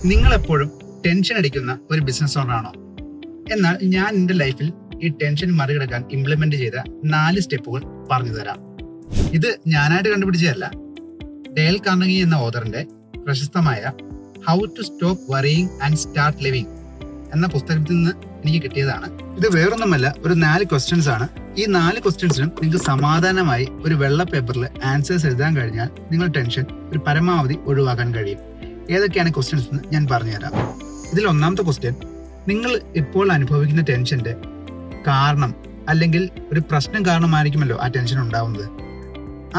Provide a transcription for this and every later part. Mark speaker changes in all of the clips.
Speaker 1: നിങ്ങൾ എപ്പോഴും ടെൻഷൻ അടിക്കുന്ന ഒരു ബിസിനസ് ഓണറാണോ? എന്നാൽ ഞാൻ എൻ്റെ ലൈഫിൽ ഈ ടെൻഷൻ മറികടക്കാൻ ഇംപ്ലിമെന്റ് ചെയ്ത 4 സ്റ്റെപ്പുകൾ പറഞ്ഞു തരാം. ഇത് ഞാനായിട്ട് കണ്ടുപിടിച്ചതല്ല. ഡെയിൽ കാർണഗി എന്ന ഓഥറിന്റെ പ്രശസ്തമായ how to stop worrying and start living എന്ന പുസ്തകത്തിൽ നിന്ന് എനിക്ക് കിട്ടിയതാണ്. ഇത് വേറൊന്നുമല്ല, ഒരു 4 ക്വസ്റ്റ്യൻസ് ആണ്. ഈ 4 ക്വസ്റ്റ്യൻസിനും നിങ്ങൾക്ക് സമാധാനമായി ഒരു വെള്ള പേപ്പറിൽ ആൻസേഴ്സ് എഴുതാൻ കഴിഞ്ഞാൽ നിങ്ങൾ ടെൻഷൻ ഒരു പരമാവധി ഒഴിവാക്കാൻ കഴിയും. ഏതൊക്കെയാണ് ക്വസ്റ്റ്യൻസ് എന്ന് ഞാൻ പറഞ്ഞുതരാം. ഇതിൽ ഒന്നാമത്തെ ക്വസ്റ്റ്യൻ, നിങ്ങൾ ഇപ്പോൾ അനുഭവിക്കുന്ന ടെൻഷന്റെ കാരണം അല്ലെങ്കിൽ ഒരു പ്രശ്നം കാരണമായിരിക്കുമല്ലോ ആ ടെൻഷൻ ഉണ്ടാവുന്നത്.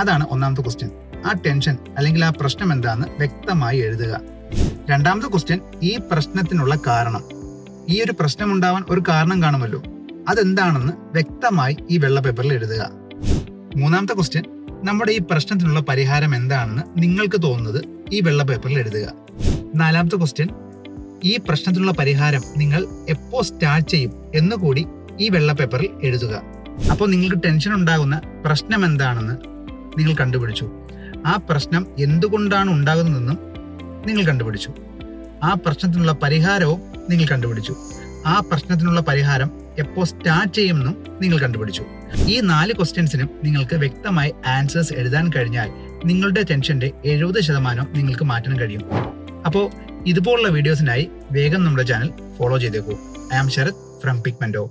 Speaker 1: അതാണ് ഒന്നാമത്തെ ക്വസ്റ്റ്യൻ. ആ ടെൻഷൻ അല്ലെങ്കിൽ ആ പ്രശ്നം എന്താണെന്ന് വ്യക്തമായി എഴുതുക. രണ്ടാമത്തെ ക്വസ്റ്റ്യൻ, ഈ പ്രശ്നത്തിനുള്ള കാരണം. ഈ ഒരു പ്രശ്നം ഉണ്ടാവാൻ ഒരു കാരണം കാണുമല്ലോ, അതെന്താണെന്ന് വ്യക്തമായി ഈ വെള്ള പേപ്പറിൽ എഴുതുക. മൂന്നാമത്തെ ക്വസ്റ്റ്യൻ, നമ്മുടെ ഈ പ്രശ്നത്തിനുള്ള പരിഹാരം എന്താണെന്ന് നിങ്ങൾക്ക് തോന്നുന്നത് ഈ വെള്ള പേപ്പറിൽ എഴുതുക. നാലാമത്തെ ക്വസ്റ്റ്യൻ, ഈ പ്രശ്നത്തിനുള്ള പരിഹാരം നിങ്ങൾ എപ്പോൾ സ്റ്റാർട്ട് ചെയ്യും എന്നുകൂടി ഈ വെള്ള പേപ്പറിൽ എഴുതുക. അപ്പോൾ നിങ്ങൾക്ക് ടെൻഷൻ ഉണ്ടാകുന്ന പ്രശ്നം എന്താണെന്ന് നിങ്ങൾ കണ്ടുപിടിച്ചു. ആ പ്രശ്നം എന്തുകൊണ്ടാണ് ഉണ്ടാകുന്നതെന്നും നിങ്ങൾ കണ്ടുപിടിച്ചു. ആ പ്രശ്നത്തിനുള്ള പരിഹാരവും നിങ്ങൾ കണ്ടുപിടിച്ചു. ആ പ്രശ്നത്തിനുള്ള പരിഹാരം എപ്പോൾ സ്റ്റാർട്ട് ചെയ്യുമെന്നും നിങ്ങൾ കണ്ടുപിടിച്ചു. ഈ 4 ക്വസ്റ്റ്യൻസിനും നിങ്ങൾക്ക് വ്യക്തമായി ആൻസേഴ്സ് എഴുതാൻ കഴിഞ്ഞാൽ നിങ്ങളുടെ ടെൻഷന്റെ 70% നിങ്ങൾക്ക് മാറ്റാൻ കഴിയും. അപ്പോൾ ഇതുപോലുള്ള വീഡിയോസിനായി വേഗം നമ്മുടെ ചാനൽ ഫോളോ ചെയ്തേക്കൂ. I am Sharath from പിഗ്മെന്റോ.